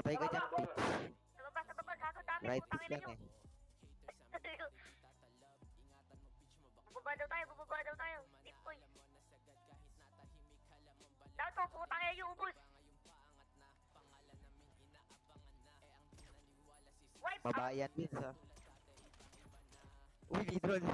Patay ka dyan, bitch. Sa baba, gago dami. Right Putang click ina lang nyo. eh. Bubaba daw tayo. Tip boy. Daw to, putang ina yung ubus. Wipe out. Mabayan din sa... Uy, Lidron.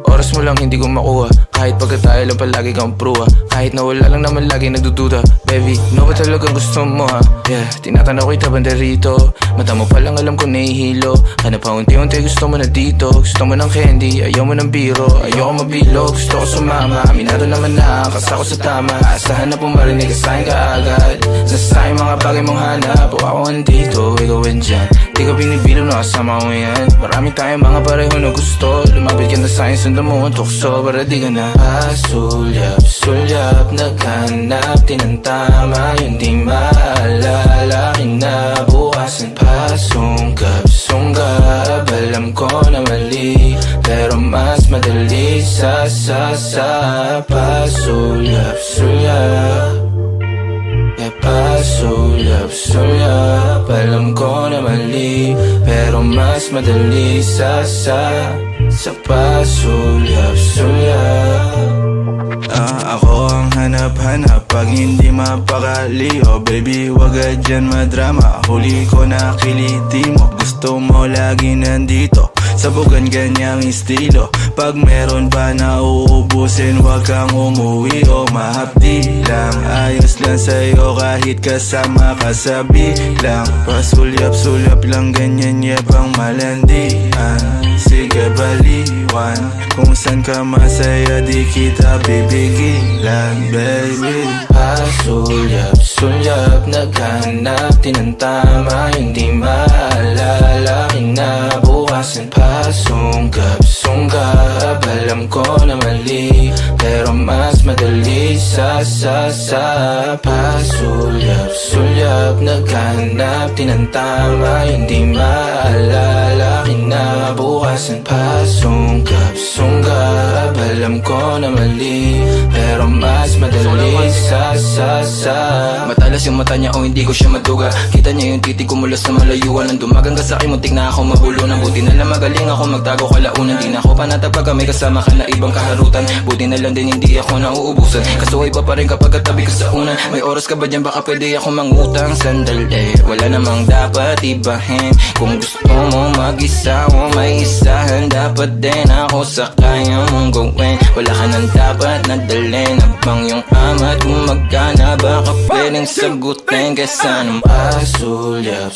Oras mo lang hindi ko makuha. Kahit pagkatayo lang palagi kang pruwa. Kahit na wala lang naman lagi nagdududa. Baby, no ba talagang gusto mo ha? Yeah, tinatanaw kita banda rito. Mata mo palang alam ko nahihilo. Kana pa unti-unti gusto mo na dito. Gusto mo ng candy, ayaw mo ng biro. Ayoko mabilo, gusto ko sumama. Aminado naman na, kasako sa tama. Asahan na pumarinig ka sa'kin kaagad. Nasa mga bagay mong hanap. O ako andito, ikaw andyan. Di ka binibilo na kasama ko yan. Marami tayong mga pareho na gusto. Lumapit ka na sa'kin, sundan mo ang tukso. Para di ka na sulyap, naghanap tinantama. Yung di maalala, kinabukasan pa. Sunggab, alam ko na mali. Pero mas madali sa pasulyap. Pasulyap, alam ko na mali. Pero mas madali sa pasulyap. Ako ang hanap-hanap pag hindi mapakali. Oh baby, wag ka dyan madrama. Huli ko na kiliti mo. Gusto mo lagi nandito. Sabugan ganyang estilo. Pag meron pa na uubusin, wag kang umuwi o mahapdi lang. Ayos lang sa'yo kahit kasama ka sa bilang. Pasulyap-sulyap lang ganyan yabang malandian. Sige baliwan, kung saan ka masaya di kita bibigilan, baby. Pasulyap-sulyap, naghanap tinantama. Yung di maalala, kinabukasan pa. Sunggab, alam ko na mali. Pero mas madali sa pasulyap, naghanap tinantama. Yung di maalala, kinabukasan pa. Sunggab, alam ko na mali. Pero mas madali sa Matalas yung mata niya o hindi ko siya maduga. Kita niya yung titig ko mula sa malayuan. Nang dumagang ka sa'kin, muntik na ako mabulunan. Buti na lang magaling ako magtago kalaunan. Di na ako panatapag ka may kasama ka na ibang kaharutan. Buti na lang din hindi ako nauubusan. Kasuhay pa rin kapag katabi ka sa unan. May oras ka ba dyan baka pwede ako mangutang sandali. Wala namang dapat ibahin. Kung gusto mo mag-isa o may isahan, dapat din ako sa kaya mong gawin. Wala ka nang dapat nadalhin. Abang yung amat kung magkana baka pwedeng sagutin. Kesa nung pasulyap,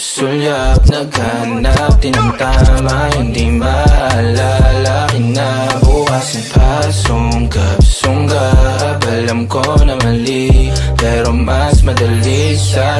naghanap tinantama. Hindi maalala, kinabukasan pa. Sunggab, alam ko na mali. Pero mas madali sa